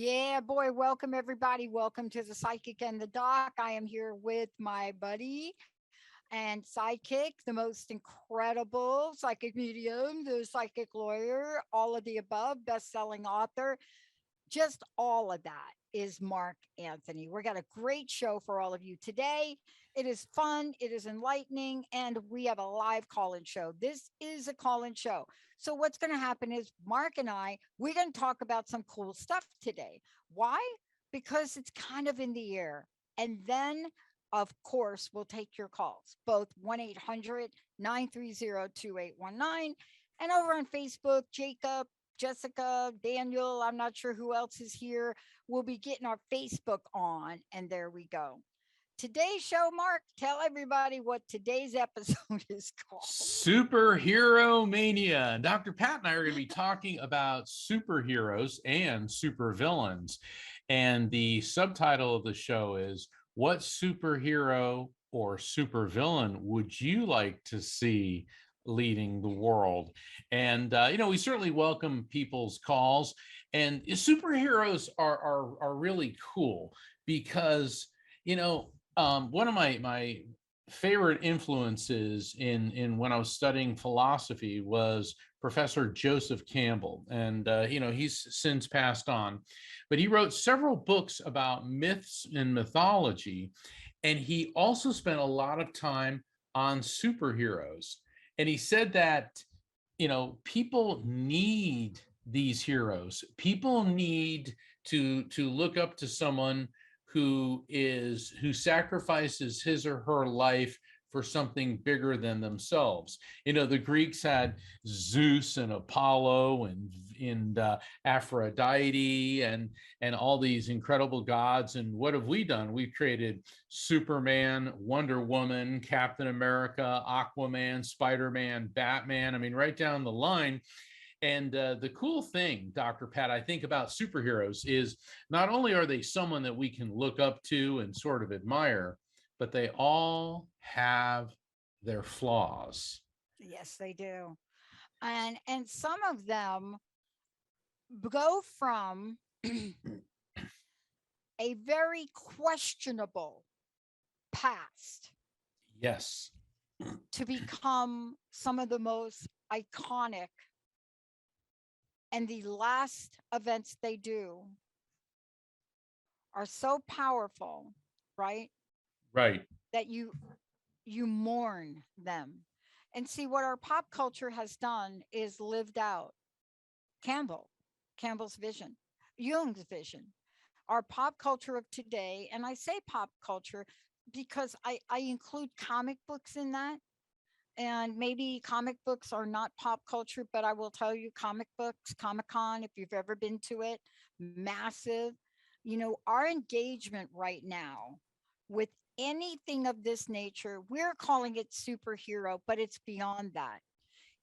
Yeah, boy, welcome everybody. Welcome to the Psychic and the Doc. I am here with my buddy and sidekick, the most incredible psychic medium, the psychic lawyer, all of the above, best-selling author. Just all of that is Mark Anthony. We got a great show for all of you today. It is fun, it is enlightening, and we have a live call-in show. This is a call-in show. So what's going to happen is Mark and we're going to talk about some cool stuff today. Why? Because it's kind of in the air. And then, of course, we'll take your calls, both 1-800-930-2819 and over on Facebook, Jacob, Jessica, Daniel, I'm not sure who else is here. We'll be getting our Facebook on, and there we go. Today's show, Mark, tell everybody what today's episode is called. Superhero Mania. Dr. Pat and I are going to be talking about superheroes and supervillains. And the subtitle of the show is, what superhero or supervillain would you like to see leading the world? And we certainly welcome people's calls. And superheroes are really cool because one of my favorite influences in when I was studying philosophy was Professor Joseph Campbell. And he's since passed on, but he wrote several books about myths and mythology, and he also spent a lot of time on superheroes. And he said that, people need these heroes. People need to look up to someone who sacrifices his or her life for something bigger than themselves. The Greeks had Zeus and Apollo and Aphrodite and all these incredible gods. And what have we done? We've created Superman, Wonder Woman, Captain America, Aquaman, Spider-Man, Batman. I mean, right down the line. And the cool thing, Dr. Pat, I think about superheroes is not only are they someone that we can look up to and sort of admire, but they all have their flaws. Yes, they do. And some of them go from a very questionable past. Yes. To become some of the most iconic, and the last events they do are so powerful, right? Right. That you mourn them. And see, what our pop culture has done is lived out Campbell's vision, Jung's vision, our pop culture of today. And I say pop culture because I include comic books in that. And maybe comic books are not pop culture, but I will tell you, comic books, Comic-Con, if you've ever been to it, massive. Our engagement right now with anything of this nature, we're calling it superhero, but it's beyond that.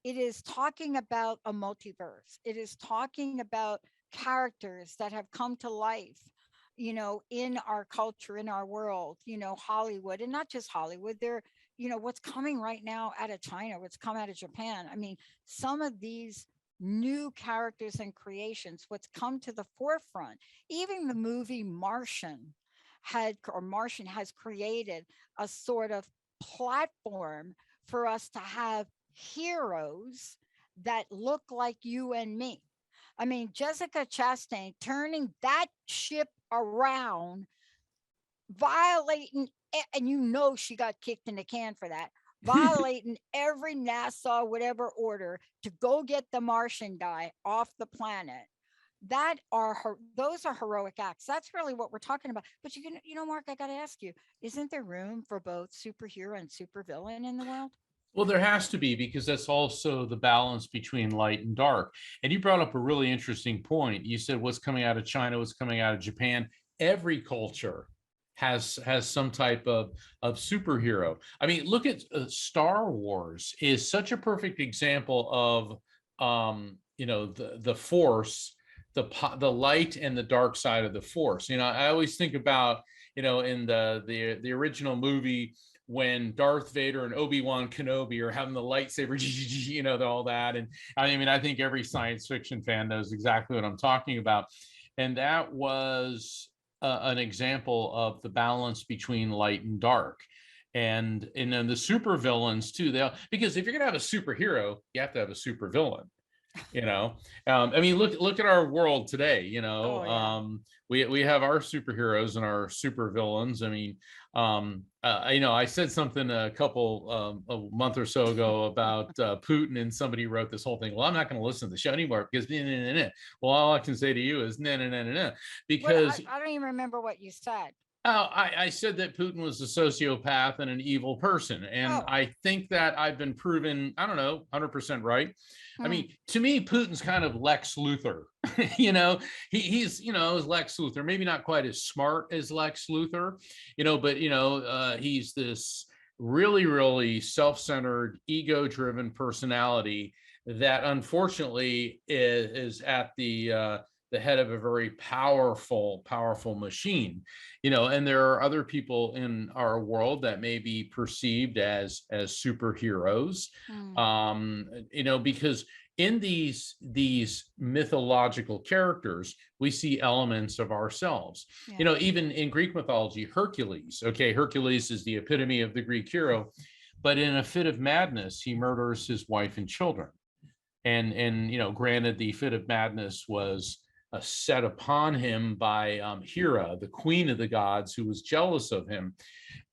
It is talking about a multiverse. It is talking about characters that have come to life, in our culture, in our world, Hollywood, and not just Hollywood. They're, what's coming right now out of China, what's come out of Japan. I mean, some of these new characters and creations, what's come to the forefront, even the movie Martian has created a sort of platform for us to have heroes that look like you and me. I mean, Jessica Chastain turning that ship around, violating, and she got kicked in the can for that, violating every NASA whatever order to go get the Martian guy off the planet. Those are heroic acts. That's really what we're talking about. But Mark, I got to ask you, isn't there room for both superhero and supervillain in the world? Well, there has to be, because that's also the balance between light and dark. And you brought up a really interesting point. You said what's coming out of China, what's coming out of Japan. Every culture has some type of superhero. I mean, look at Star Wars is such a perfect example of the Force, the light and the dark side of the Force. I always think about in the original movie, when Darth Vader and Obi-Wan Kenobi are having the lightsaber, all that. And I mean, I think every science fiction fan knows exactly what I'm talking about. and that was an example of the balance between light and dark. And then the supervillains too, they'll, because if you're gonna have a superhero, you have to have a supervillain. you know I mean, look at our world today. Oh yeah. We have our superheroes and our supervillains. I mean, I said something a month or so ago about Putin, and somebody wrote this whole thing, well, I'm not going to listen to the show anymore because nah, nah, nah, nah. Well, all I can say to you is nah, nah, nah, nah, nah, What because I don't even remember what you said. I said that Putin was a sociopath and an evil person. And Oh. I think that I've been proven, I don't know, 100% right. I Hmm. mean, to me, Putin's kind of Lex Luthor. He's Lex Luthor, maybe not quite as smart as Lex Luthor, but, he's this really, really self-centered, ego-driven personality that unfortunately is at the head of a very powerful machine. And there are other people in our world that may be perceived as superheroes. Hmm. Because in these mythological characters, we see elements of ourselves. Yeah. Even in Greek mythology, Hercules. Okay, Hercules is the epitome of the Greek hero, but in a fit of madness, he murders his wife and children. And granted, the fit of madness was set upon him by Hera, the queen of the gods, who was jealous of him.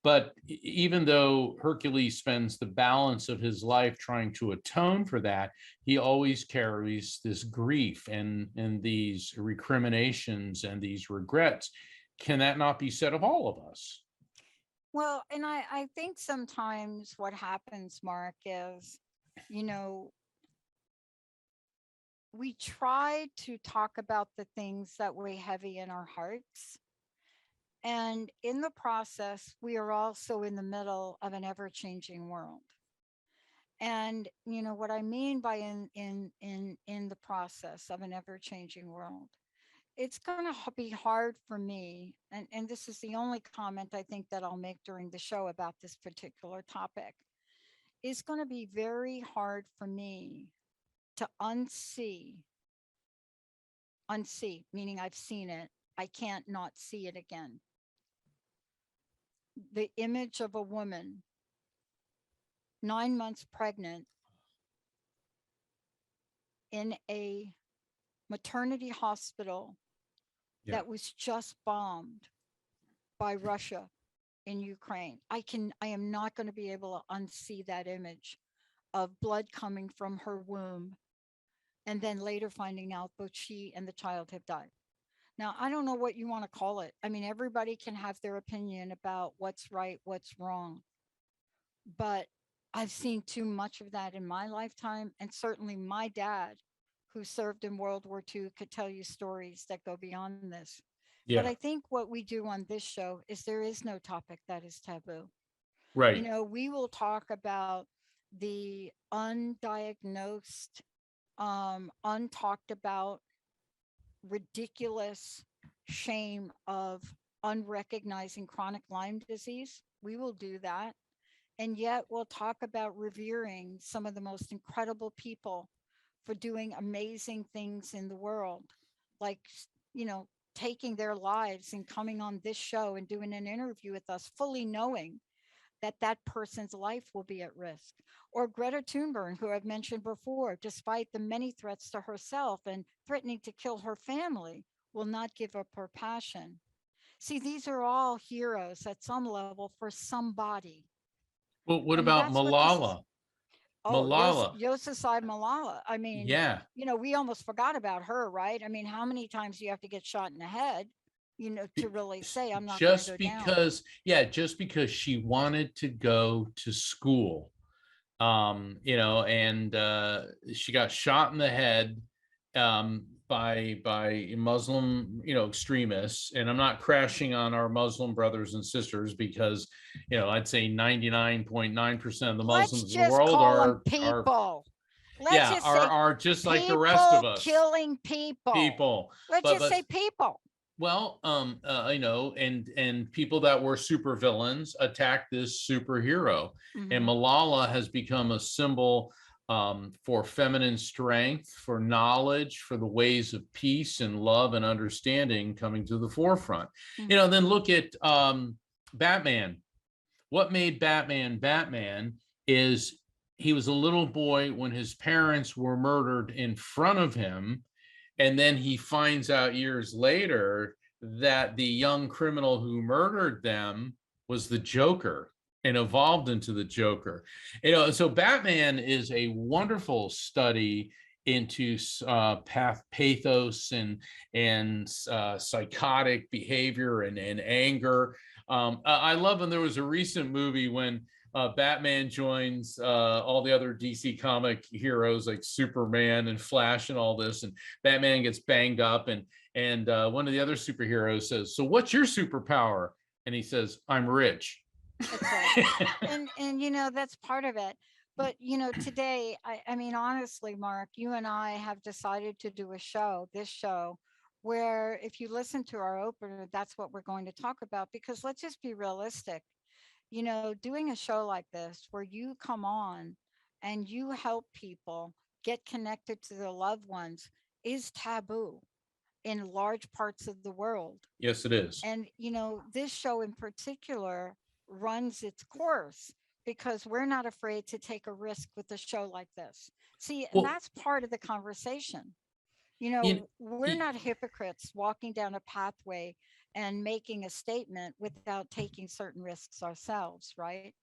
But even though Hercules spends the balance of his life trying to atone for that, he always carries this grief and these recriminations and these regrets. Can that not be said of all of us? Well, and I think sometimes what happens, Mark, is, you know, we try to talk about the things that weigh heavy in our hearts. And in the process, we are also in the middle of an ever changing world. And what I mean by in the process of an ever changing world, it's going to be hard for me, and this is the only comment I think that I'll make during the show about this particular topic. It's going to be very hard for me to unsee, meaning I've seen it, I can't not see it again. The image of a woman 9 months pregnant in a maternity hospital Yeah. that was just bombed by Russia in Ukraine. I am not going to be able to unsee that image of blood coming from her womb, and then later finding out both she and the child have died. Now, I don't know what you want to call it. I mean, everybody can have their opinion about what's right, what's wrong, but I've seen too much of that in my lifetime. And certainly my dad, who served in World War II, could tell you stories that go beyond this. But I Yeah. think what we do on this show is there is no topic that is taboo. Right. We will talk about the undiagnosed, untalked about, ridiculous shame of unrecognizing chronic Lyme disease. We will do that. And yet we'll talk about revering some of the most incredible people for doing amazing things in the world, like, you know, taking their lives and coming on this show and doing an interview with us, fully knowing that that person's life will be at risk. Or Greta Thunberg, who I've mentioned before, despite the many threats to herself and threatening to kill her family, will not give up her passion. See, these are all heroes at some level for somebody. Well, what And about that's what this is. Malala? Oh, Malala. Yosesai Malala. I mean, Yeah. we almost forgot about her, right? I mean, how many times do you have to get shot in the head, to really say, I'm not going to go down? Just because she wanted to go to school, and she got shot in the head by Muslim, extremists. And I'm not crashing on our Muslim brothers and sisters, because I'd say 99.9% of the Let's Muslims in the just world call them are people. Let's yeah just say are just like the rest of people us, killing people. people. Let's but just but say people. well, and people that were supervillains attacked this superhero, and Hmm. Malala has become a symbol for feminine strength, for knowledge, for the ways of peace and love and understanding coming to the forefront. Then look at Batman. What made Batman Batman is he was a little boy when his parents were murdered in front of him. And then he finds out years later that the young criminal who murdered them was the Joker and evolved into the Joker. So Batman is a wonderful study into pathos and psychotic behavior and anger. I love when there was a recent movie when Batman joins all the other DC comic heroes like Superman and Flash and all this, and Batman gets banged up, and one of the other superheroes says, "So what's your superpower?" And he says, "I'm rich." That's right. And that's part of it. But today, I mean, honestly, Mark, you and I have decided to do this show, where if you listen to our opener, that's what we're going to talk about. Because let's just be realistic. Doing a show like this where you come on and you help people get connected to their loved ones is taboo in large parts of the world. Yes, it is. And, this show in particular runs its course because we're not afraid to take a risk with a show like this. See, and Well, that's part of the conversation. you, We're not hypocrites walking down a pathway and making a statement without taking certain risks ourselves, right?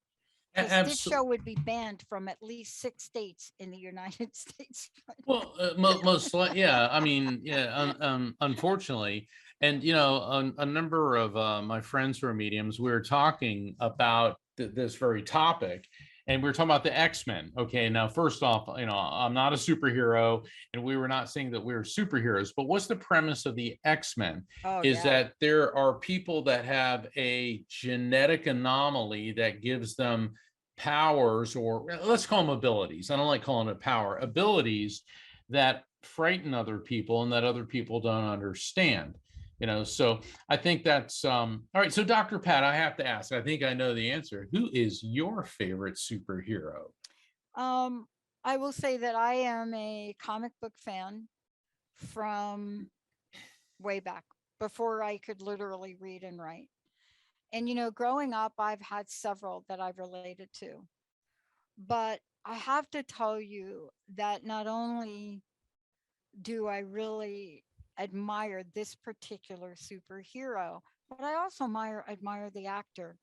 Because this absolutely. show would be banned from at least 6 states in the United States. Well, most yeah. I mean, yeah. Unfortunately, and a number of my friends who are mediums, we were talking about this very topic, and we were talking about the X-Men. Okay, now first off, I'm not a superhero, and we were not saying that we were superheroes. But what's the premise of the X-Men? Oh, Is yeah. that there are people that have a genetic anomaly that gives them powers, or let's call them abilities. I don't like calling it power. Abilities that frighten other people and that other people don't understand. So I think that's all right. So Dr. Pat, I have to ask, I think I know the answer. Who is your favorite superhero? I will say that I am a comic book fan from way back before I could literally read and write. And growing up, I've had several that I've related to. But I have to tell you that not only do I really admire this particular superhero, but I also admire the actor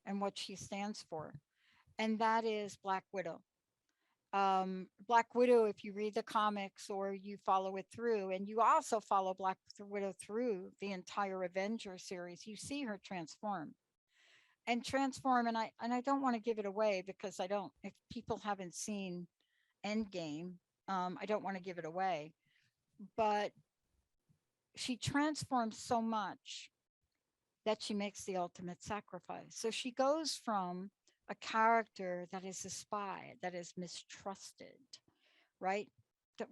and what she stands for. And that is Black Widow. Black Widow, if you read the comics or you follow it through, and you also follow Black Widow through the entire Avenger series, you see her transform, and I don't want to give it away because I don't, if people haven't seen Endgame, I don't want to give it away, but she transforms so much that she makes the ultimate sacrifice. So she goes from a character that is a spy, that is mistrusted, right?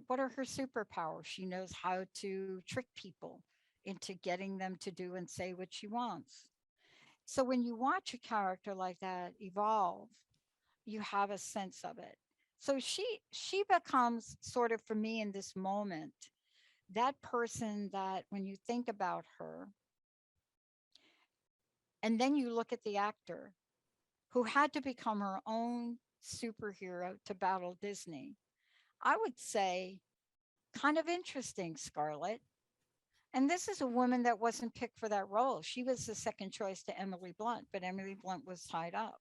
What are her superpowers? She knows how to trick people into getting them to do and say what she wants. So when you watch a character like that evolve, you have a sense of it. So she becomes sort of, for me in this moment, that person that when you think about her, and then you look at the actor who had to become her own superhero to battle Disney, I would say kind of interesting, Scarlett. And this is a woman that wasn't picked for that role. She was the second choice to Emily Blunt, but Emily Blunt was tied up.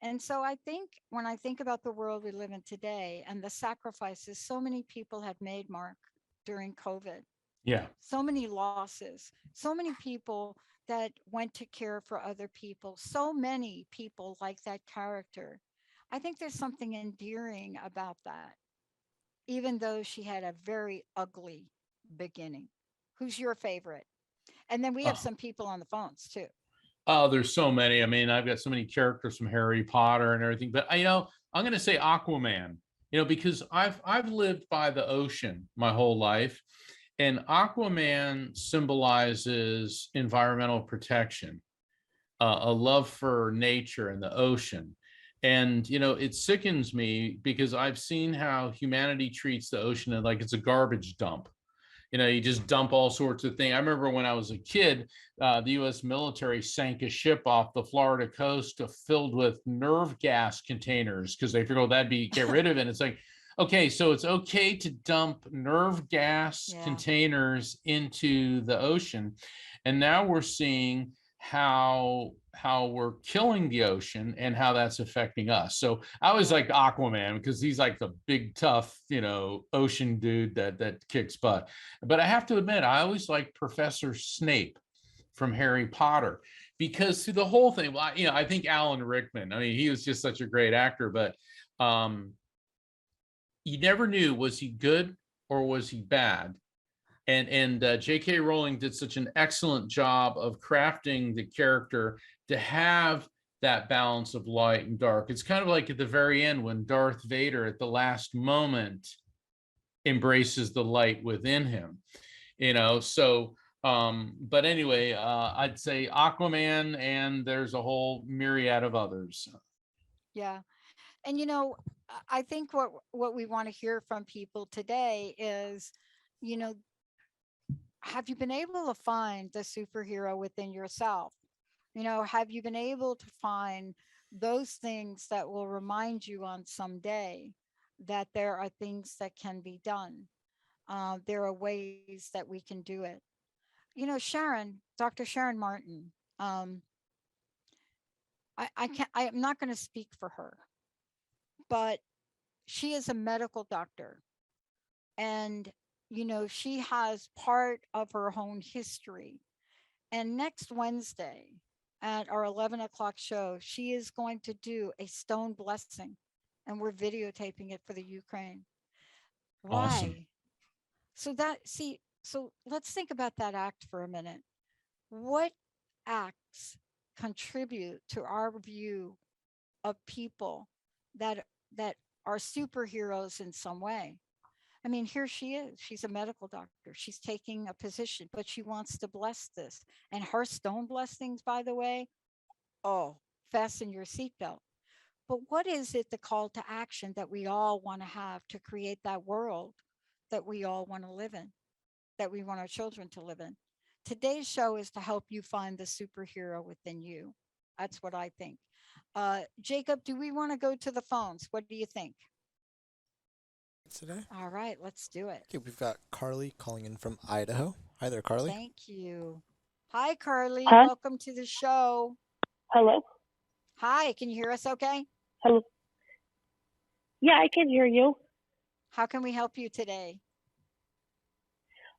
And so I think when I think about the world we live in today and the sacrifices so many people have made, Mark, during COVID, Yeah. so many losses, so many people that went to care for other people, so many people like that character. I think there's something endearing about that, even though she had a very ugly beginning. Who's your favorite? And then we have Oh, some people on the phones too. oh, there's so many. I mean, I've got so many characters from Harry Potter and everything, but I'm going to say Aquaman, because I've lived by the ocean my whole life, and Aquaman symbolizes environmental protection, a love for nature and the ocean. And it sickens me because I've seen how humanity treats the ocean like it's a garbage dump. You just dump all sorts of things. I remember when I was a kid, the U.S. military sank a ship off the Florida coast filled with nerve gas containers because they figured, oh, that'd be get rid of it. And it's like, okay, so it's okay to dump nerve gas containers into the ocean, and now we're seeing how we're killing the ocean and how that's affecting us. So I always like Aquaman because he's like the big tough, ocean dude that kicks butt. But I have to admit, I always liked Professor Snape from Harry Potter because through the whole thing, well, I think Alan Rickman. I mean, he was just such a great actor, but you never knew, was he good or was he bad? And J.K. Rowling did such an excellent job of crafting the character to have that balance of light and dark. It's kind of like at the very end when Darth Vader at the last moment embraces the light within him, so but anyway, I'd say Aquaman, and there's a whole myriad of others. Yeah. And I think what we want to hear from people today is, you know, have you been able to find the superhero within yourself? Have you been able to find those things that will remind you on some day that there are things that can be done? There are ways that we can do it. Dr. Sharon Martin, I'm not going to speak for her, but she is a medical doctor. And, she has part of her own history. And next Wednesday at our 11 o'clock show, she is going to do a stone blessing, and we're videotaping it for the Ukraine. Awesome. Why? So let's think about that act for a minute. What acts contribute to our view of people that are superheroes in some way? I mean, here she is. She's a medical doctor. She's taking a position, but she wants to bless this. And her stone blessings, by the way, oh, fasten your seatbelt. But what is it, the call to action that we all want to have to create that world that we all want to live in, that we want our children to live in? Today's show is to help you find the superhero within you. That's what I think. Jacob, do we want to go to the phones? What do you think? Today. All right, let's do it. Okay, we've got Carly calling in from Idaho. Hi there, Carly. Thank you. Hi, Carly. Huh? Welcome to the show. Hello? Hi, can you hear us okay? Hello? Yeah, I can hear you. How can we help you today?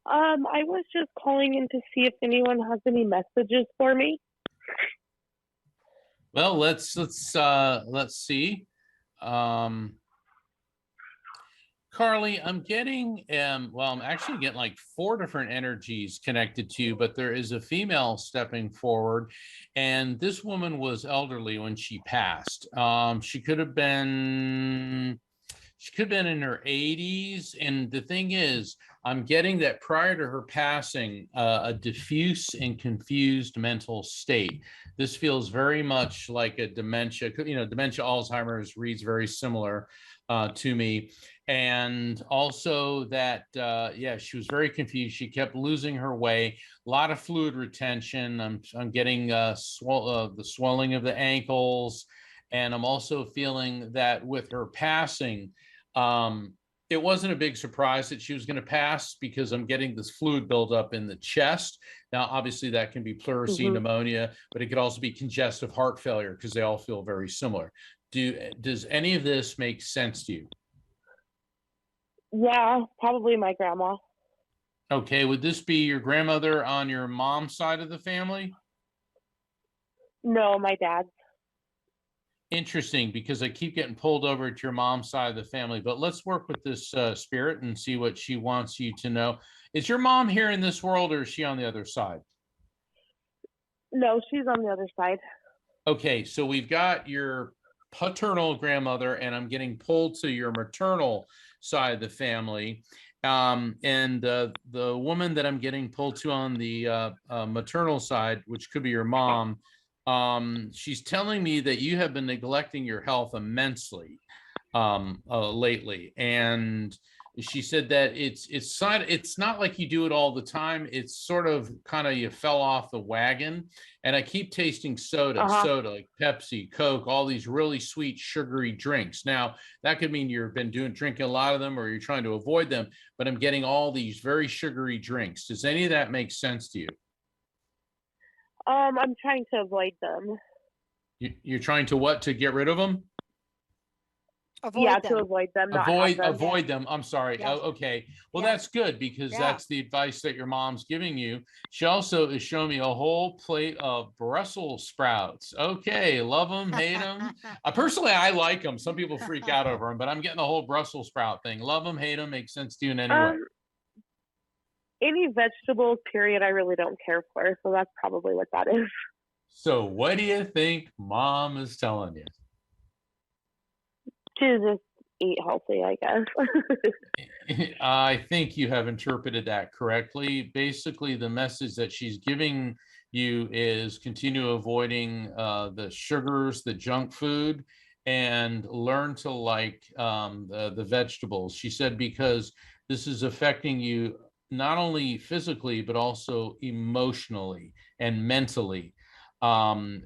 I was just calling in to see if anyone has any messages for me. Well, let's see. Carly, I'm getting I'm actually getting like 4 different energies connected to you, but there is a female stepping forward, and this woman was elderly when she passed. She could have been in her 80s, and the thing is, I'm getting that prior to her passing, a diffuse and confused mental state. This feels very much like a dementia. Dementia, Alzheimer's reads very similar to me. And also that, she was very confused. She kept losing her way. A lot of fluid retention. I'm getting the swelling of the ankles, and I'm also feeling that with her passing, it wasn't a big surprise that she was going to pass because I'm getting this fluid buildup in the chest. Now, obviously, that can be pleurisy, pneumonia, but it could also be congestive heart failure because they all feel very similar. Does any of this make sense to you? Yeah, probably my grandma. Okay, would this be your grandmother on your mom's side of the family? No, my dad's. Interesting, because I keep getting pulled over to your mom's side of the family, but let's work with this spirit and see what she wants you to know. Is your mom here in this world, or is she on the other side? No, she's on the other side. Okay, so we've got your paternal grandmother, and I'm getting pulled to your maternal side of the family. And the woman that I'm getting pulled to on the maternal side, which could be your mom, She's telling me that you have been neglecting your health immensely lately, and she said that it's not like you do it all the time. It's sort of kind of you fell off the wagon, and I keep tasting soda like Pepsi, Coke, all these really sweet sugary drinks. Now that could mean you've been drinking a lot of them, or you're trying to avoid them, but I'm getting all these very sugary drinks. Does any of that make sense to you? I'm trying to avoid them. You're trying to what, to get rid of them? Yeah, Avoid to them. avoid them, not have them. Avoid them. I'm sorry. Yeah. Oh, okay. Well, Yeah. that's good, because Yeah. that's the advice that your mom's giving you. She also is showing me a whole plate of Brussels sprouts. Okay, love them, hate them. Personally, I like them. Some people freak out over them, but I'm getting the whole Brussels sprout thing. Love them, hate them, makes sense to you in any way. Any vegetables, period, I really don't care for. So that's probably what that is. So what do you think mom is telling you? To just eat healthy, I guess. I think you have interpreted that correctly. Basically, the message that she's giving you is continue avoiding the sugars, the junk food, and learn to like the vegetables. She said because this is affecting you not only physically, but also emotionally and mentally.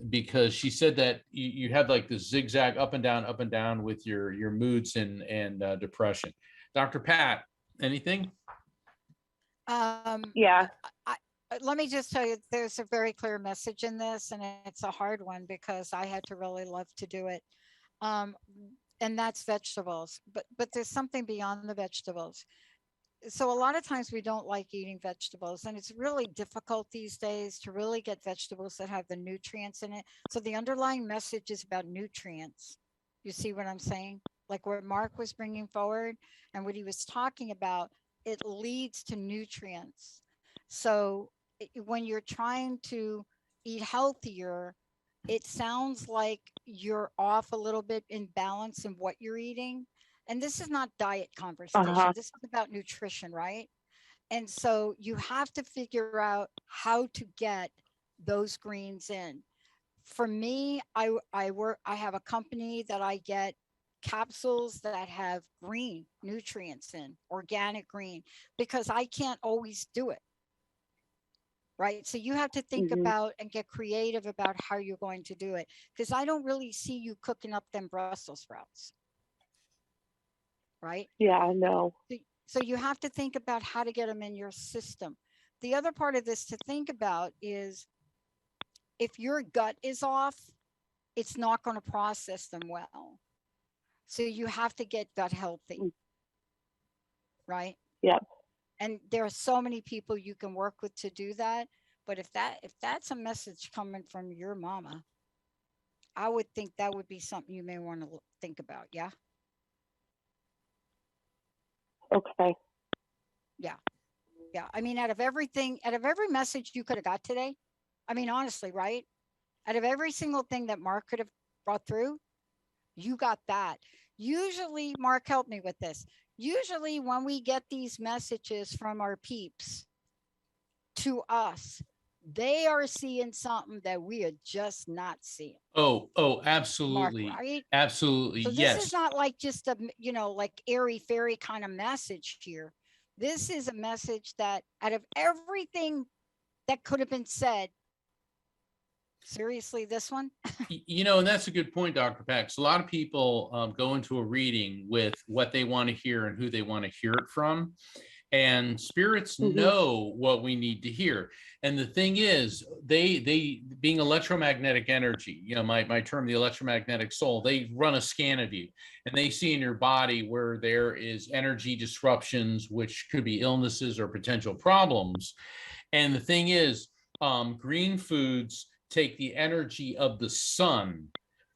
Because she said that you had like the zigzag up and down with your moods and depression. Dr. Pat, anything? Yeah. Let me just tell you, there's a very clear message in this, and it's a hard one because I had to really love to do it. And that's vegetables, but there's something beyond the vegetables. So a lot of times we don't like eating vegetables, and it's really difficult these days to really get vegetables that have the nutrients in it. So the underlying message is about nutrients. You see what I'm saying? Like what Mark was bringing forward and what he was talking about, it leads to nutrients. So when you're trying to eat healthier, it sounds like you're off a little bit in balance in what you're eating. And this is not diet conversation. This is about nutrition, right? And so you have to figure out how to get those greens in. For me, I have a company that I get capsules that have green nutrients in, organic green, because I can't always do it. Right. So you have to think about and get creative about how you're going to do it. Because I don't really see you cooking up them Brussels sprouts. Right? Yeah, no. So you have to think about how to get them in your system. The other part of this to think about is if your gut is off, it's not going to process them well. So you have to get gut healthy. Right? Yep. And there are so many people you can work with to do that. But if that's a message coming from your mama, I would think that would be something you may want to think about. Yeah. Okay. Yeah. I mean, out of every message you could have got today, I mean, honestly, right? Out of every single thing that Mark could have brought through, you got that. Usually, Mark, help me with this. Usually when we get these messages from our peeps to us, they are seeing something that we are just not seeing. Oh, absolutely. Mark, right? Absolutely. So this yes. is not like just a, like airy fairy kind of message here. This is a message that out of everything that could have been said, seriously, this one? And that's a good point, Dr. Pax. A lot of people go into a reading with what they want to hear and who they want to hear it from. And spirits know what we need to hear. And the thing is, they being electromagnetic energy, my term, the electromagnetic soul, they run a scan of you and they see in your body where there is energy disruptions, which could be illnesses or potential problems. And the thing is, green foods take the energy of the sun,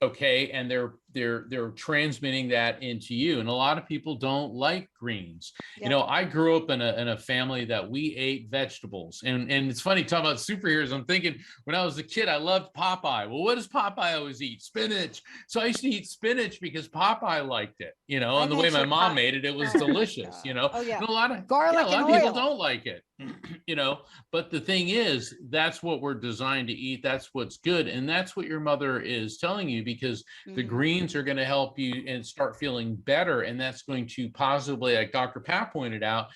okay, and they're transmitting that into you. And a lot of people don't like greens. Yeah. You know, I grew up in a family that we ate vegetables. And it's funny talking about superheroes. I'm thinking when I was a kid, I loved Popeye. Well, what does Popeye always eat? Spinach. So I used to eat spinach because Popeye liked it, you know, I and the way my mentioned mom made it, it was Oh my delicious, you know. God. Oh, yeah. And a lot of Garlic a lot and of people oil. don't like it, you know, but the thing is, that's what we're designed to eat. That's what's good. And that's what your mother is telling you, because the Mhm. greens are going to help you and start feeling better. And that's going to positively, like Dr. Pat pointed out,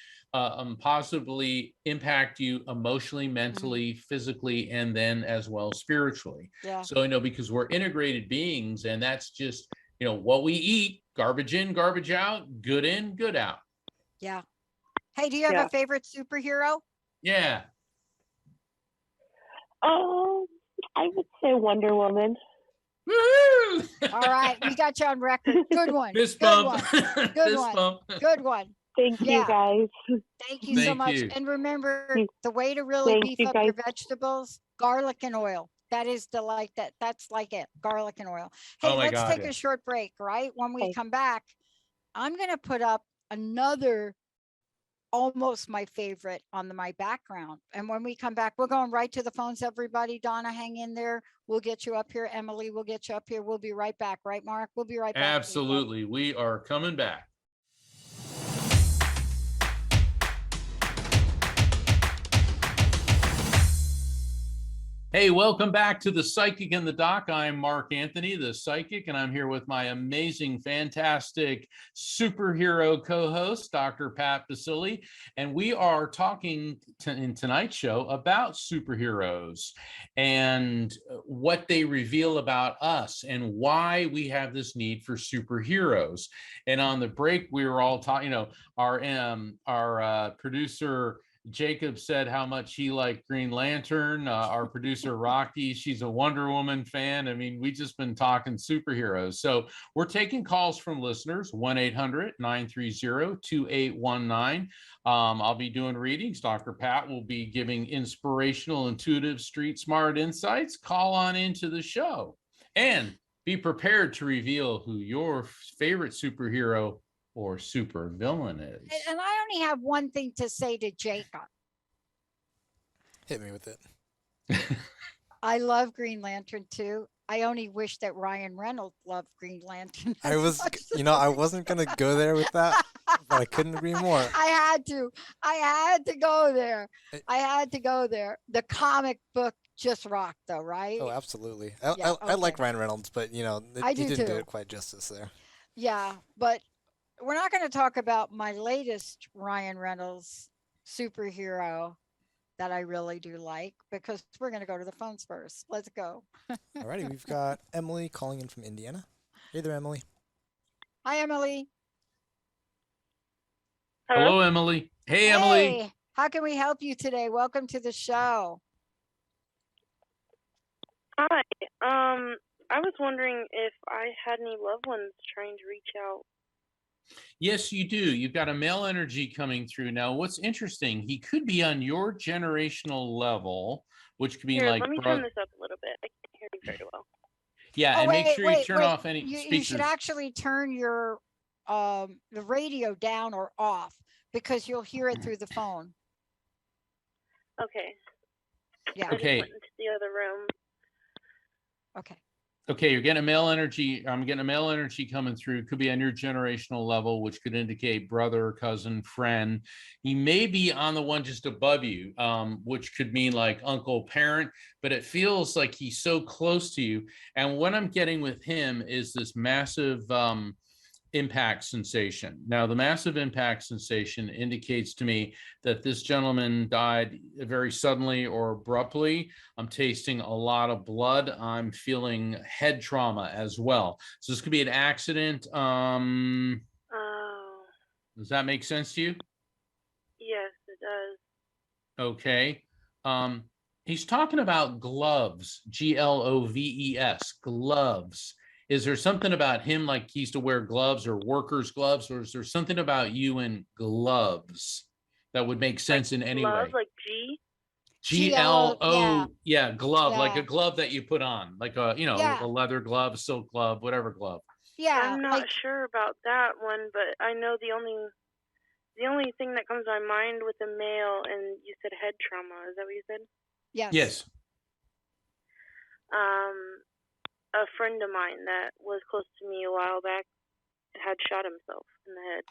positively impact you emotionally, mentally, physically, and then as well spiritually. Yeah. So, you know, because we're integrated beings, and that's just, you know, what we eat, garbage in, garbage out, good in, good out. Yeah. Hey, do you have Yeah. a favorite superhero? Yeah. Oh, I would say Wonder Woman. Woo! All right, we got you on record. Good one. Fist Good bump. one. Good Fist one. bump. Good one. Thank Yeah. you, guys. Thank you so Thank much. you. And remember, Mm. the way to really Thank beef you, up your guys. vegetables, garlic and oil. That is the like that. That's like it. Garlic and oil. Hey, Oh my let's God, take yeah. a short break, right? When we Okay. come back, I'm going to put up another almost my favorite on my background. And when we come back, we're going right to the phones, everybody. Donna, hang in there. We'll get you up here. Emily, we'll get you up here. We'll be right back. Right, Mark? We'll be right back. Absolutely. We are coming back. Hey, welcome back to The Psychic and the Doc. I'm Mark Anthony, the Psychic, and I'm here with my amazing, fantastic superhero co-host, Dr. Pat Baccili, and we are talking in tonight's show about superheroes and what they reveal about us and why we have this need for superheroes. And on the break, we were all talking, you know, our producer Jacob said how much he liked Green Lantern. Our producer Rocky, she's a Wonder Woman fan. I mean, we just been talking superheroes. So we're taking calls from listeners, 1-800-930-2819. I'll be doing readings. Dr. Pat will be giving inspirational, intuitive, street smart insights. Call on into the show and be prepared to reveal who your favorite superhero or super villain is. And I only have one thing to say to Jacob. Hit me with it. I love Green Lantern too. I only wish that Ryan Reynolds loved Green Lantern. I as was, much you as know, I I wasn't gonna go there with that, but I couldn't agree more. I had to. I had to go there. I had to go there. The comic book just rocked, though, right? Oh, absolutely. I Yeah, like okay. Ryan Reynolds, but you know, I he do didn't do too. it quite justice there. Yeah, but we're not going to talk about my latest Ryan Reynolds superhero that I really do like, because we're going to go to the phones first. Let's go. Alrighty, we've got Emily calling in from Indiana. Hey there, Emily. Hi, Emily. Hello, Emily. Hey, Emily. Hey, how can we help you today? Welcome to the show. Hi. I was wondering if I had any loved ones trying to reach out. Yes, you do. You've got a male energy coming through. Now, what's interesting, he could be on your generational level, which could be Here, like, let me turn this up a little bit. I can't hear you very well. yeah, Oh, and make wait, sure you wait, turn wait. off any You speakers. should actually turn your the radio down or off, because you'll hear it through the phone. Okay. Yeah. I just Okay. went into the other room. Okay. Okay, you're getting a male energy. I'm getting a male energy coming through. Could be on your generational level, which could indicate brother, cousin, friend. He may be on the one just above you, which could mean like uncle, parent, but it feels like he's so close to you. And what I'm getting with him is this massive impact sensation. Now, the massive impact sensation indicates to me that this gentleman died very suddenly or abruptly. I'm tasting a lot of blood. I'm feeling head trauma as well. So this could be an accident. Oh, Does that make sense to you? yes, it does. Okay. He's talking about gloves, gloves, gloves. Is there something about him, like he used to wear gloves or workers' gloves, or is there something about you in gloves that would make sense in any Love, way? like G? GLO, yeah, glove, like a Yeah. glove that you put on, like a, you know, Yeah. a leather glove, a silk glove, whatever glove. Yeah, I'm not like sure about that one, but I know the only thing that comes to my mind with a male, and you said head trauma. Is that what you said? yes. Yes. A friend of mine that was close to me a while back had shot himself in the head.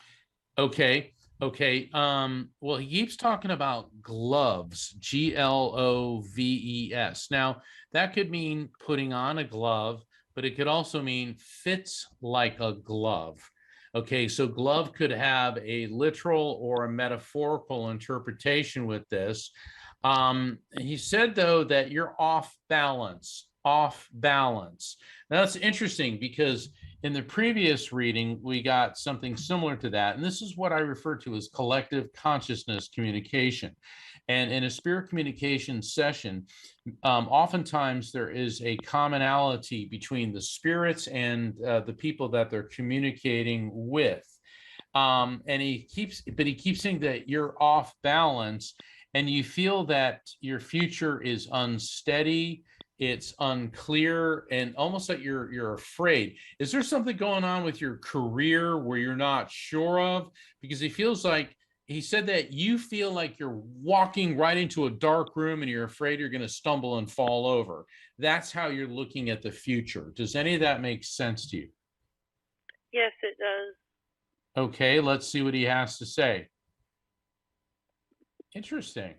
Okay. Okay. Well, he keeps talking about gloves, gloves. Now, that could mean putting on a glove, but it could also mean fits like a glove. Okay, so glove could have a literal or a metaphorical interpretation with this. He said, though, that you're off balance, off balance. Now, that's interesting because in the previous reading, we got something similar to that. And this is what I refer to as collective consciousness communication. And in a spirit communication session, oftentimes there is a commonality between the spirits and the people that they're communicating with. And he keeps saying that you're off balance and you feel that your future is unsteady, it's unclear, and almost like you're afraid. Is there something going on with your career where you're not sure of? Because he said that you feel like you're walking right into a dark room and you're afraid you're going to stumble and fall over. That's how you're looking at the future. Does any of that make sense to you? Yes, it does. Okay, let's see what he has to say. Interesting.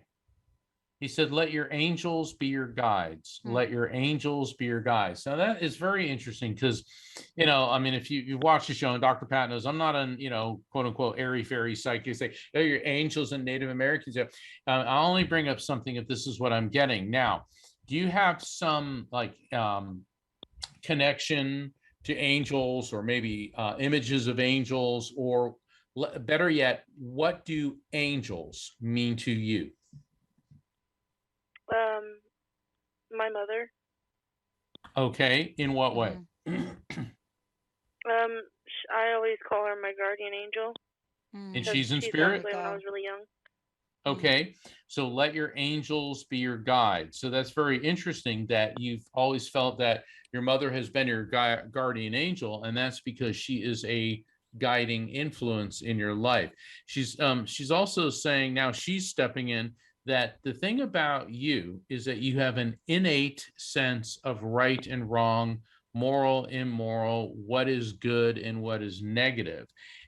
He said, let your angels be your guides. Let your angels be your guides. Now, that is very interesting because, I mean, if you watch the show, and Dr. Pat knows, I'm not an, quote unquote, airy fairy psychic. Say, oh, your angels and Native Americans. I'll only bring up something if this is what I'm getting. Now, do you have some connection to angels or maybe images of angels, or better yet, what do angels mean to you? My mother. Okay, in what way? I always call her my guardian angel. And she's in She spirit? passed away when I was really young. Okay, so let your angels be your guide. So that's very interesting that you've always felt that your mother has been your guardian angel, and that's because she is a guiding influence in your life. She's also saying, now she's stepping in, that the thing about you is that you have an innate sense of right and wrong, moral, immoral, what is good and what is negative.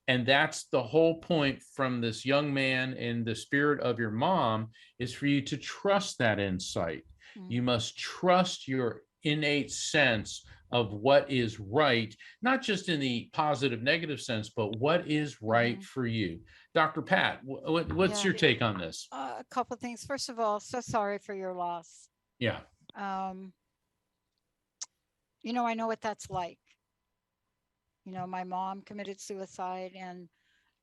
And that's the whole point from this young man in the spirit of your mom, is for you to trust that insight. You must trust your innate sense of what is right, not just in the positive, negative sense, but what is right for you. Dr. Pat, what's your take on this? A couple of things. First of all, so sorry for your loss. Yeah. I know what that's like. My mom committed suicide, and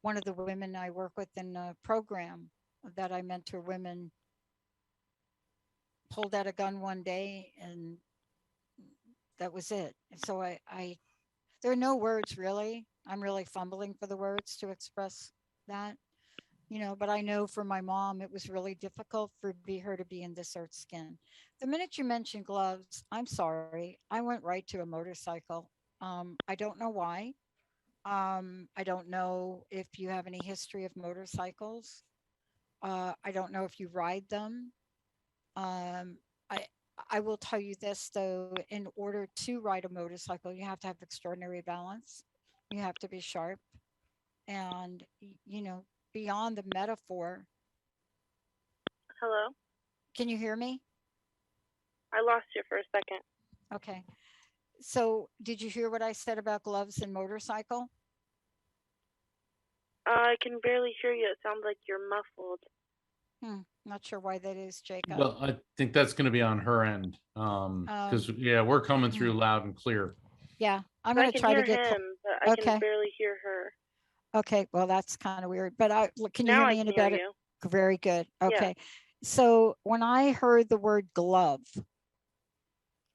one of the women I work with in a program that I mentor women pulled out a gun one day, and that was it. So there are no words really. I'm really fumbling for the words to express that, but I know for my mom, it was really difficult for her to be in this earth skin. The minute you mentioned gloves, I'm sorry, I went right to a motorcycle. I don't know why. I don't know if you have any history of motorcycles. I don't know if you ride them. Um, I will tell you this though, in order to ride a motorcycle, you have to have extraordinary balance. You have to be sharp, and beyond the metaphor. Hello? Can you hear me? I lost you for a second. Okay. So did you hear what I said about gloves and motorcycle? I can barely hear you. It sounds like you're muffled. Not sure why that is, Jacob. Well, I think that's going to be on her end. Because we're coming through loud and clear. Yeah, I'm going to try to get him, but I can barely hear her. Okay, well, that's kind of weird, but can you now hear I me can any hear better? you. Very good. Okay. Yeah. So when I heard the word glove,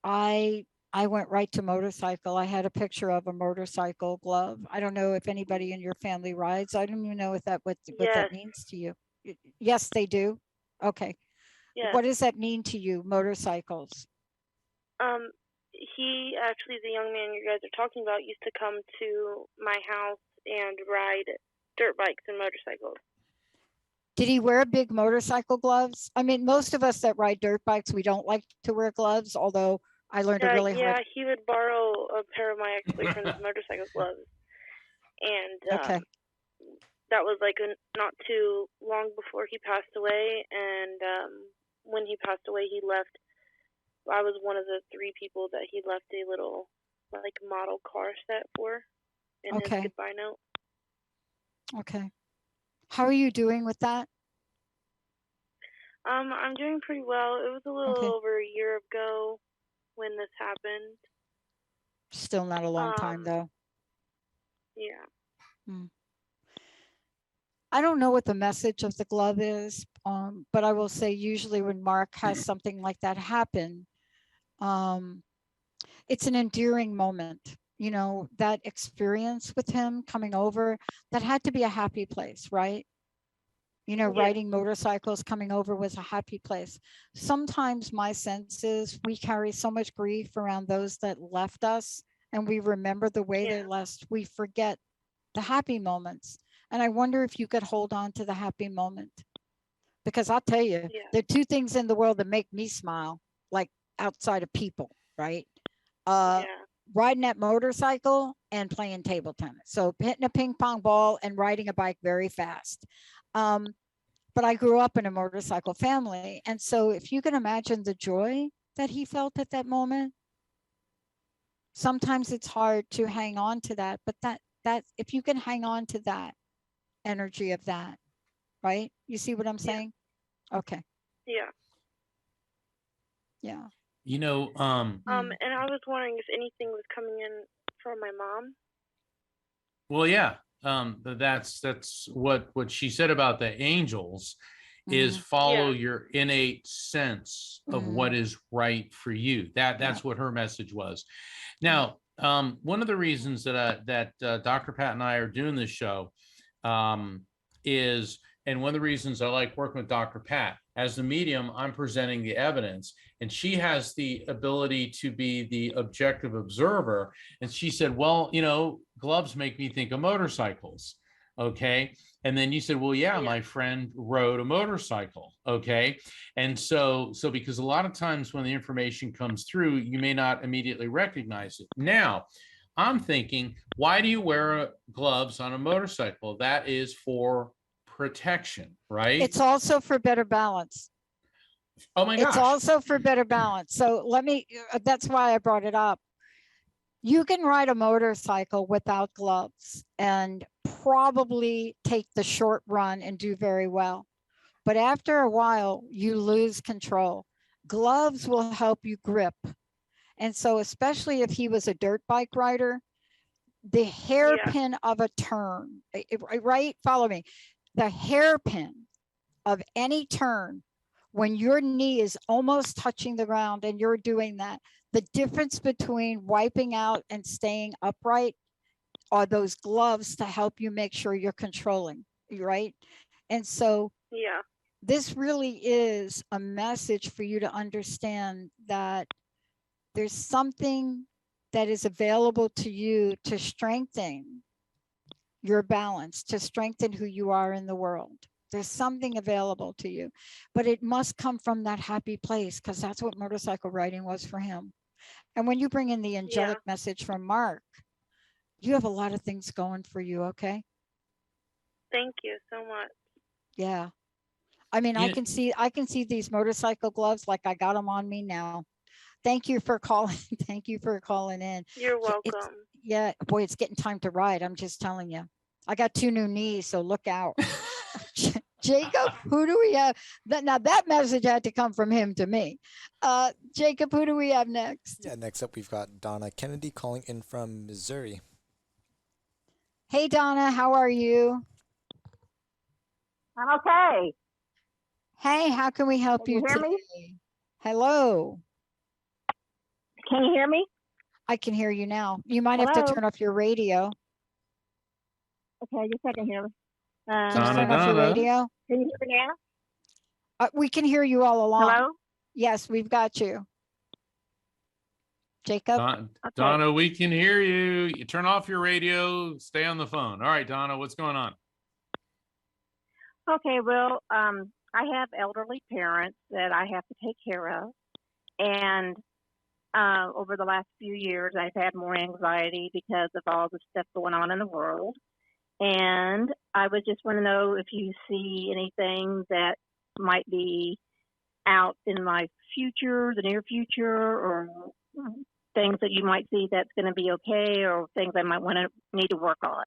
I went right to motorcycle. I had a picture of a motorcycle glove. I don't know if anybody in your family rides. I don't even know what that means to you. Yes, they do. Okay. Yes. What does that mean to you, motorcycles? he actually, the young man you guys are talking about, used to come to my house and ride dirt bikes and motorcycles. Did he wear big motorcycle gloves? I mean, most of us that ride dirt bikes, we don't like to wear gloves, although I learned a really Yeah, hard. he would borrow a pair of my ex-boyfriend's motorcycle gloves. And Okay. that was like not too long before he passed away. And when he passed away, he left. I was one of the 3 people that he left a little like model car set for in his Okay. goodbye note. Okay. How are you doing with that? I'm doing pretty well. It was a little Okay. over a year ago when this happened. Still not a long time though. Yeah. I don't know what the message of the glove is, but I will say usually when Mark has something like that happen, it's an endearing moment. You know, that experience with him coming over, that had to be a happy place, right? You know, Yeah. riding motorcycles, coming over was a happy place. Sometimes my sense is we carry so much grief around those that left us, and we remember the way they left. We forget the happy moments. And I wonder if you could hold on to the happy moment. Because I'll tell you, there are 2 things in the world that make me smile, like outside of people, right? Riding that motorcycle and playing table tennis. So hitting a ping pong ball and riding a bike very fast. But I grew up in a motorcycle family. And so if you can imagine the joy that he felt at that moment, sometimes it's hard to hang on to that, but that if you can hang on to that energy of that, right? You see what I'm saying? Okay. Yeah. Yeah. You know, And I was wondering if anything was coming in from my mom. well, yeah, that's what she said about the angels is follow your innate sense of what is right for you. That's what her message was. Now, one of the reasons that Dr. Pat and I are doing this show is, and one of the reasons I like working with Dr. Pat, as the medium, I'm presenting the evidence, and she has the ability to be the objective observer. And she said, well, you know, gloves make me think of motorcycles. Okay. And then you said, well, yeah, my friend rode a motorcycle. Okay. And so because a lot of times when the information comes through, you may not immediately recognize it. Now, I'm thinking, why do you wear gloves on a motorcycle? That is for protection, right? It's also for better balance. Oh my gosh. It's also for better balance. So that's why I brought it up. You can ride a motorcycle without gloves and probably take the short run and do very well. But after a while, you lose control. Gloves will help you grip. And so especially if he was a dirt bike rider, the hairpin of a turn, right? Follow me. The hairpin of any turn, when your knee is almost touching the ground and you're doing that, the difference between wiping out and staying upright are those gloves to help you make sure you're controlling, right? And so this really is a message for you to understand that there's something that is available to you to strengthen your balance, to strengthen who you are in the world. There's something available to you, but it must come from that happy place, because that's what motorcycle riding was for him. And when you bring in the angelic message from Mark, you have a lot of things going for you, okay? Thank you so much. Yeah. I mean, I can see these motorcycle gloves like I got them on me now. Thank you for calling. Thank you for calling in. You're welcome. Boy, it's getting time to ride. I'm just telling you. I got 2 new knees, so look out. Jacob, who do we have? Now that message had to come from him to me. Jacob, who do we have next? Yeah, next up we've got Donna Kennedy calling in from Missouri. Hey, Donna, how are you? I'm okay. Hey, how can we help Can you hear today? me? Hello. Can you hear me? I can hear you now. You might have to turn off your radio. Okay, just a second here. Can you turn off your radio? Can you hear me now? We can hear you all along. Hello? Yes, we've got you. Jacob? Donna, we can hear you. You turn off your radio, stay on the phone. All right, Donna, what's going on? Okay, well, I have elderly parents that I have to take care of. And over the last few years, I've had more anxiety because of all the stuff going on in the world. And I would just want to know if you see anything that might be out in my future, the near future, or things that you might see that's going to be okay, or things I might need to work on.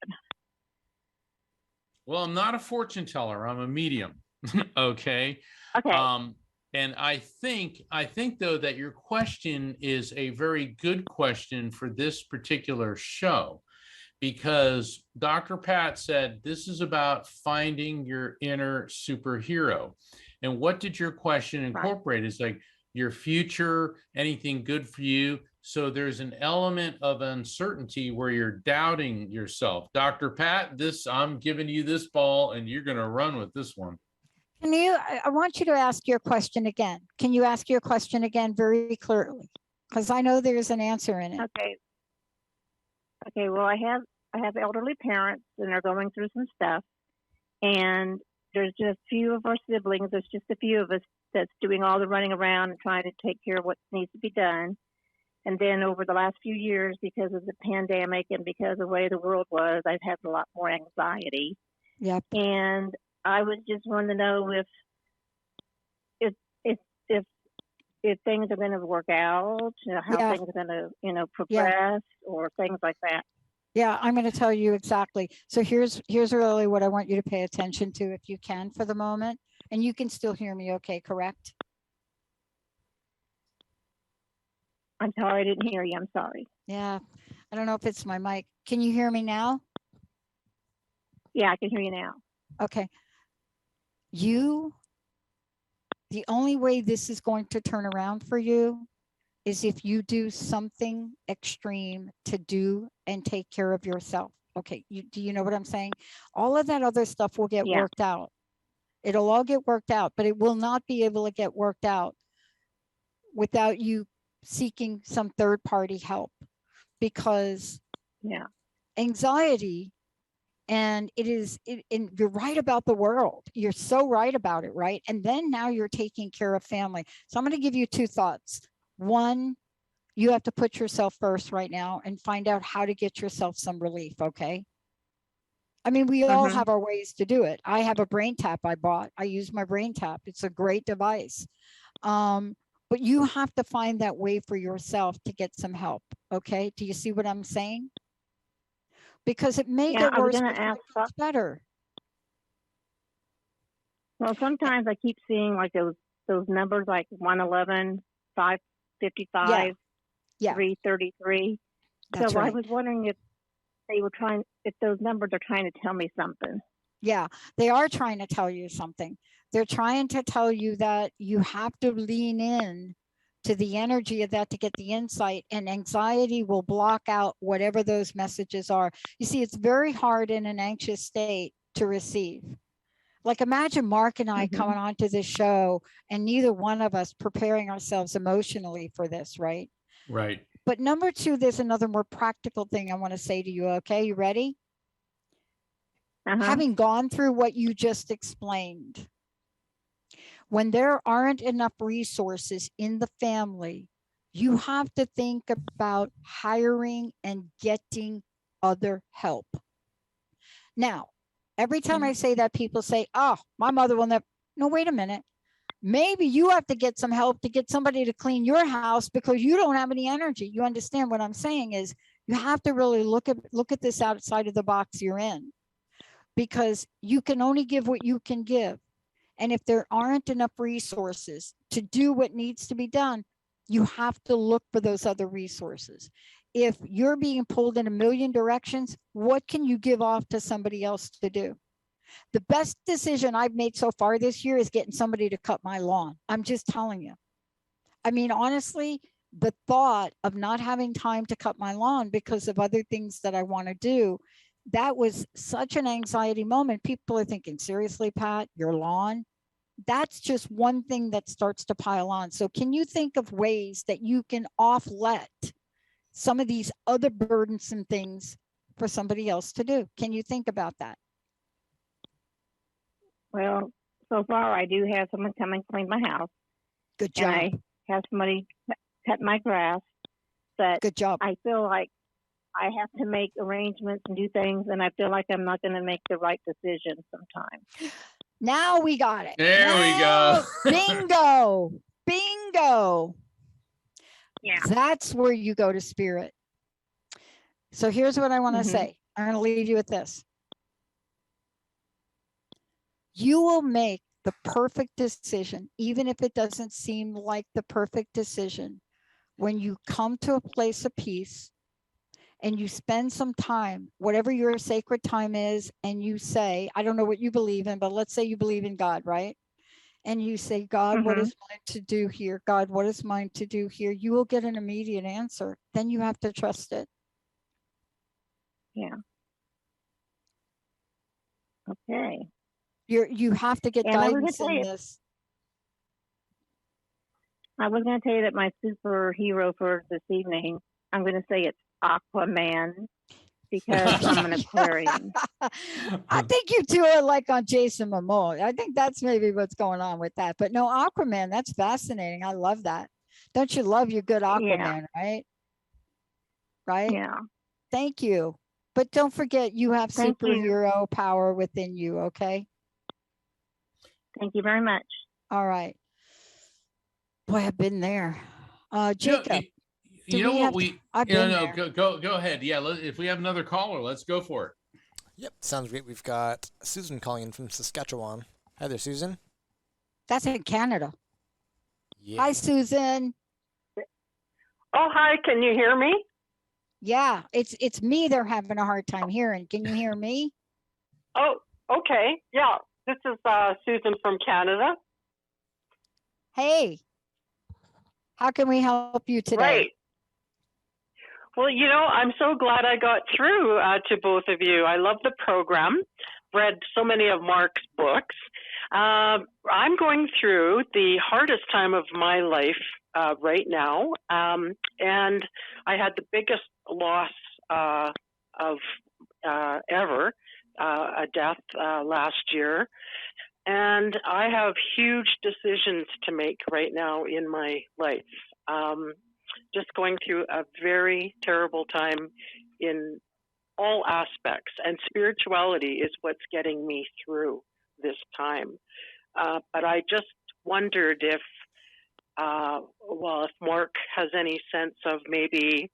Well, I'm not a fortune teller. I'm a medium. Okay. Okay. And I think though that your question is a very good question for this particular show, because Dr. Pat said this is about finding your inner superhero. And what did your question incorporate? It's like your future, anything good for you. So there's an element of uncertainty where you're doubting yourself. Dr. Pat, I'm giving you this ball and you're going to run with this one. I want you to ask your question again. Can you ask your question again very clearly? Because I know there's an answer in it. Okay. Okay. Well, I have elderly parents and they're going through some stuff, and there's just a few of our siblings. There's just a few of us that's doing all the running around and trying to take care of what needs to be done. And then over the last few years, because of the pandemic and because of the way the world was, I've had a lot more anxiety. Yep. And I was just wanting to know if things are going to work out, how things are going to, progress, or things like that. Yeah, I'm going to tell you exactly. So here's really what I want you to pay attention to, if you can, for the moment. And you can still hear me okay, correct? I'm sorry, I didn't hear you. I'm sorry. Yeah, I don't know if it's my mic. Can you hear me now? Yeah, I can hear you now. Okay. The only way this is going to turn around for you is if you do something extreme to do and take care of yourself. Okay, do you know what I'm saying? All of that other stuff will get worked out. It'll all get worked out, but it will not be able to get worked out without you seeking some third-party help, because anxiety, and you're right about the world. You're so right about it, right? And then now you're taking care of family. So I'm going to give you two thoughts. One, you have to put yourself first right now and find out how to get yourself some relief, okay? I mean, we all have our ways to do it. I have a brain tap I bought. I use my brain tap. It's a great device. But you have to find that way for yourself to get some help, okay? Do you see what I'm saying? Because it may get worse, but it gets better. Well, sometimes I keep seeing like those numbers, like 111, 555, 333. That's so right. I was wondering if those numbers are trying to tell me something. Yeah, they are trying to tell you something. They're trying to tell you that you have to lean in to the energy of that to get the insight, and anxiety will block out whatever those messages are. You see, it's very hard in an anxious state to receive. Like, imagine Mark and I coming onto this show and neither one of us preparing ourselves emotionally for this, right? Right. But number two, there's another more practical thing I want to say to you. Okay, you ready? Having gone through what you just explained, when there aren't enough resources in the family, you have to think about hiring and getting other help. Now, every time I say that, people say, oh, my mother will never. No, wait a minute. Maybe you have to get some help to get somebody to clean your house because you don't have any energy. You understand what I'm saying is you have to really look at this outside of the box you're in, because you can only give what you can give. And if there aren't enough resources to do what needs to be done, you have to look for those other resources. If you're being pulled in a million directions, what can you give off to somebody else to do? The best decision I've made so far this year is getting somebody to cut my lawn. I'm just telling you. I mean, honestly, the thought of not having time to cut my lawn because of other things that I want to do, that was such an anxiety moment. People are thinking, seriously, Pat, your lawn? That's just one thing that starts to pile on. So can you think of ways that you can offlet some of these other burdensome things for somebody else to do. Can you think about that? Well, so far I do have someone come and clean my house, Good and job. I have somebody cut my grass. But Good job. I feel like I have to make arrangements and do things, and I feel like I'm not going to make the right decision sometimes. Now we got it. There we Now, go. Bingo. Bingo. Yeah. That's where you go to spirit. So here's what I want to Mhm. say. I'm going to leave you with this. You will make the perfect decision, even if it doesn't seem like the perfect decision, when you come to a place of peace and you spend some time, whatever your sacred time is, and you say, I don't know what you believe in, but let's say you believe in God, right? And you say, God, what is mine to do here? God, what is mine to do here? You will get an immediate answer. Then you have to trust it. Yeah. Okay. You have to get And I was guidance gonna in tell you- this. I was going to tell you that my superhero for this evening, I'm going to say it's Aquaman, because I'm an Aquarian. I think you do it like on Jason Momoa. I think that's maybe what's going on with that. But no, Aquaman, that's fascinating. I love that. Don't you love your good Aquaman, right? Right? Yeah. Thank you. But don't forget, you have Thank you. superhero power within you, okay? Thank you very much. All right. Boy, I've been there. Jacob, do You know we what have we? I've No, been no, there. go ahead. Yeah, if we have another caller, let's go for it. Yep, sounds great. We've got Susan calling in from Saskatchewan. Hi there, Susan. That's in Canada. Yeah. Hi, Susan. Oh, hi. Can you hear me? Yeah, it's me they're having a hard time hearing. Can you hear me? Oh, okay. Yeah. This is Susan from Canada. Hey, how can we help you today? Right. Well, I'm so glad I got through to both of you. I love the program. Read so many of Mark's books. I'm going through the hardest time of my life right now, and I had the biggest loss of ever, a death last year. And I have huge decisions to make right now in my life. Just going through a very terrible time in all aspects, and spirituality is what's getting me through this time. But I just wondered if Mark has any sense of maybe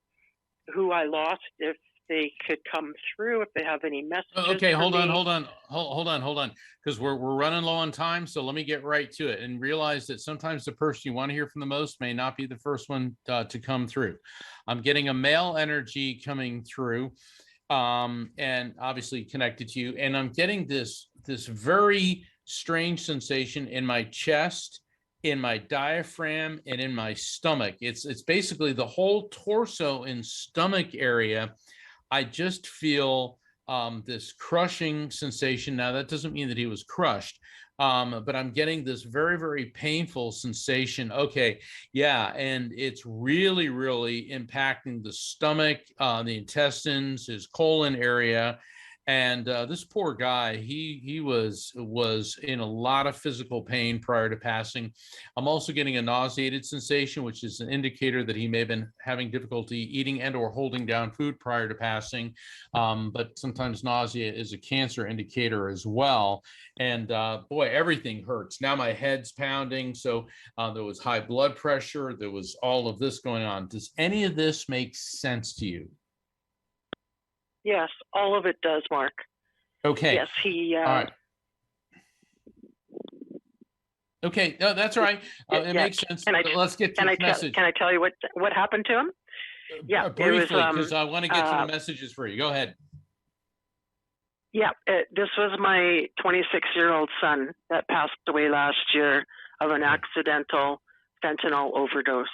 who I lost, if they could come through, if they have any messages. Okay, for hold me. on, because we're running low on time. So let me get right to it and realize that sometimes the person you want to hear from the most may not be the first one to come through. I'm getting a male energy coming through, and obviously connected to you, and I'm getting this very strange sensation in my chest, in my diaphragm, and in my stomach. It's basically the whole torso and stomach area. I just feel this crushing sensation. Now, that doesn't mean that he was crushed, but I'm getting this very, very painful sensation. Okay, yeah, and it's really, really impacting the stomach, the intestines, his colon area. And this poor guy, he was in a lot of physical pain prior to passing. I'm also getting a nauseated sensation, which is an indicator that he may have been having difficulty eating and or holding down food prior to passing. But sometimes nausea is a cancer indicator as well. And boy, everything hurts. Now my head's pounding. So there was high blood pressure. There was all of this going on. Does any of this make sense to you? Yes, all of it does, Mark. Okay. Yes, he. All right. Okay, no, that's all right. It makes sense. Let's get to the message. Can I tell you what happened to him? Yeah, briefly, because I want to get to the messages for you. Go ahead. Yeah, this was my 26-year-old son that passed away last year of an accidental fentanyl overdose.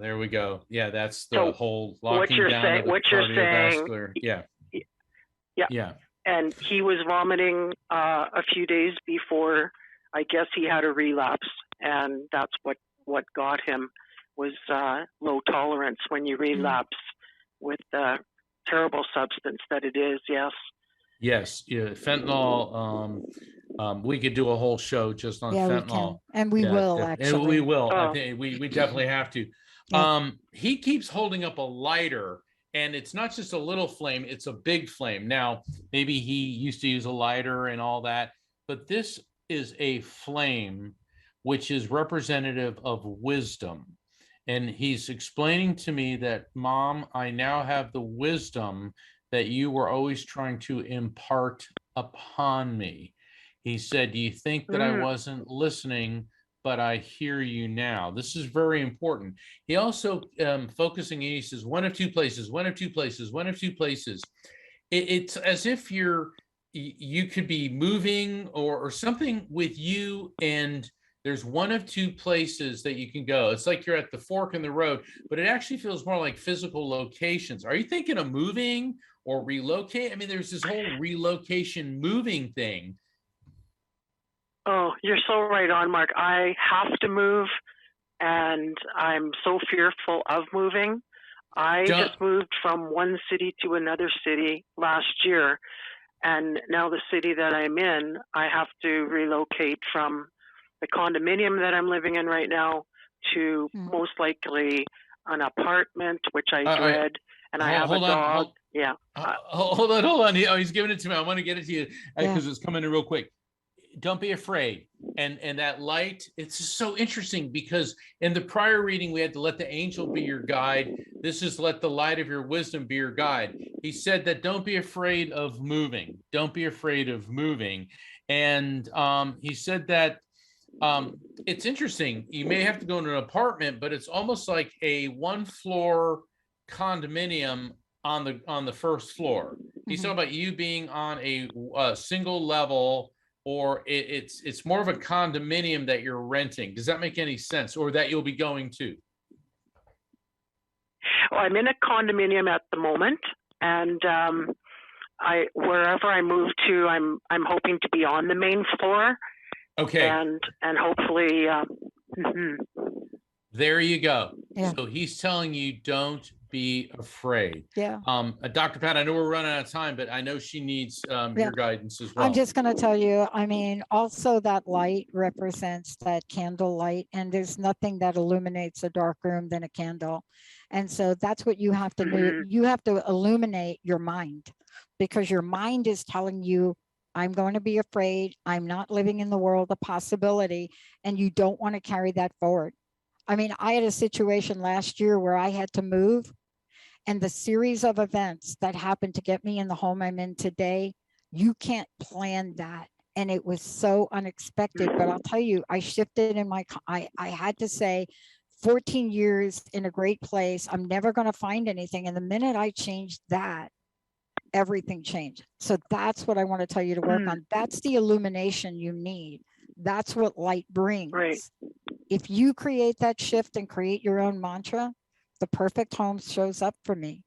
There we go. Yeah, that's the So whole locking down of the cardiovascular. Yeah. And he was vomiting a few days before. I guess he had a relapse, and that's what got him was low tolerance when you relapse with the terrible substance that it is. Yes. Yes, yeah, fentanyl. We could do a whole show just on Yeah, we fentanyl. can. And we will, And we actually. will. I Oh. think we definitely have to. Yeah. He keeps holding up a lighter, and it's not just a little flame, it's a big flame. Now, maybe he used to use a lighter and all that, but this is a flame which is representative of wisdom. And he's explaining to me that, Mom, I now have the wisdom that you were always trying to impart upon me. He said, do you think that I wasn't listening, but I hear you now? This is very important. He also focusing, he says, one of two places, one of two places, one of two places. It's as if you could be moving or something with you, and there's one of two places that you can go. It's like you're at the fork in the road, but it actually feels more like physical locations. Are you thinking of moving or relocate? I mean, there's this whole relocation moving thing. Oh, you're so right on, Mark. I have to move, and I'm so fearful of moving. I just moved from one city to another city last year, and now the city that I'm in, I have to relocate from the condominium that I'm living in right now to most likely an apartment, which I dread, and I have a dog. Hold on. Oh, he's giving it to me. I want to get it to you because it's coming in real quick. Don't be afraid. And that light, it's just so interesting because in the prior reading, we had to let the angel be your guide. This is let the light of your wisdom be your guide. He said that don't be afraid of moving. Don't be afraid of moving. And he said that it's interesting. You may have to go into an apartment, but it's almost like a one-floor condominium on the first floor. He's talking about you being on a single level, or it's more of a condominium that you're renting. Does that make any sense? Or that you'll be going to? Well, I'm in a condominium at the moment, and wherever I move to, I'm hoping to be on the main floor. Okay. And hopefully, there you go. Yeah. So he's telling you don't be afraid. Yeah. Dr. Pat, I know we're running out of time, but I know she needs your guidance as well. I'm just going to tell you, I mean, also that light represents that candle light, and there's nothing that illuminates a dark room than a candle. And so that's what you have to do. You have to illuminate your mind, because your mind is telling you, I'm going to be afraid. I'm not living in the world of possibility. And you don't want to carry that forward. I mean, I had a situation last year where I had to move, and the series of events that happened to get me in the home I'm in today, you can't plan that. And it was so unexpected, but I'll tell you, I shifted in I had to say 14 years in a great place. I'm never going to find anything. And the minute I changed that, everything changed. So that's what I want to tell you to work on. That's the illumination you need. That's what light brings. Right. If you create that shift and create your own mantra, the perfect home shows up for me.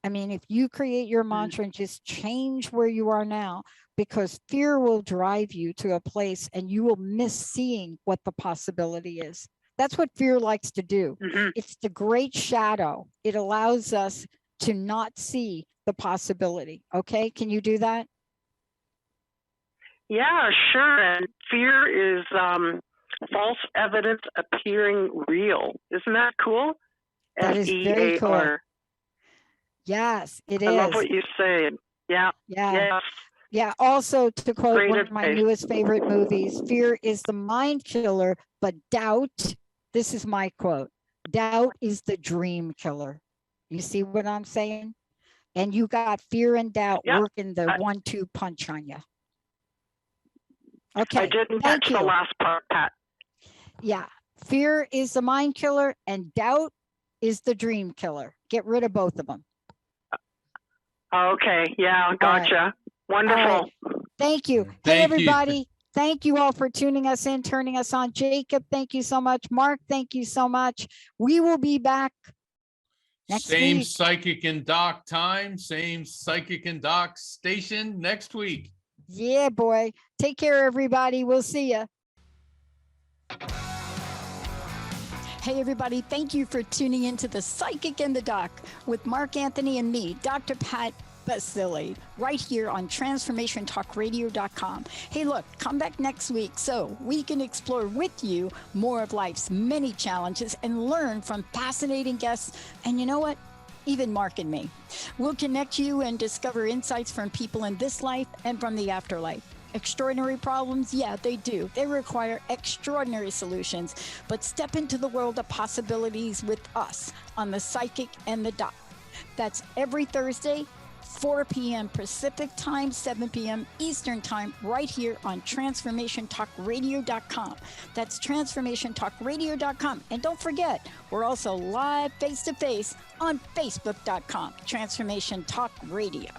I mean, if you create your mantra and just change where you are now, because fear will drive you to a place and you will miss seeing what the possibility is. That's what fear likes to do. It's the great shadow. It allows us to not see the possibility. Okay, can you do that? Yeah, sure. And fear is false evidence appearing real. Isn't that cool? That is very cool. Yes, it is. I love what you said. Yeah. Yeah. Yes. Yeah. Also, to quote Great one of my advice. newest favorite movies, fear is the mind killer, but doubt, this is my quote, doubt is the dream killer. You see what I'm saying? And you got fear and doubt working the 1-2 punch on you. Okay. I didn't catch the last part, Pat. Yeah. Fear is the mind killer and doubt is the dream killer. Get rid of both of them. Okay. Yeah. Gotcha. Right. Wonderful. Right. Thank you. Hey, everybody. Thank you all for tuning us in, turning us on. Jacob, thank you so much. Mark, thank you so much. We will be back next same week. Psychic and Doc time, same Psychic and Doc station next week. Yeah, boy. Take care, everybody. We'll see you. Hey, everybody, thank you for tuning into The Psychic and the Doc with Mark Anthony and me, Dr. Pat Baccili, right here on TransformationTalkRadio.com. Hey, look, come back next week so we can explore with you more of life's many challenges and learn from fascinating guests. And you know what? Even Mark and me. We'll connect you and discover insights from people in this life and from the afterlife. Extraordinary problems? Yeah, they do. They require extraordinary solutions. But step into the world of possibilities with us on The Psychic and the Doc. That's every Thursday, 4 p.m. Pacific Time, 7 p.m. Eastern Time, right here on TransformationTalkRadio.com. That's TransformationTalkRadio.com. And don't forget, we're also live face-to-face on Facebook.com, Transformation Talk Radio.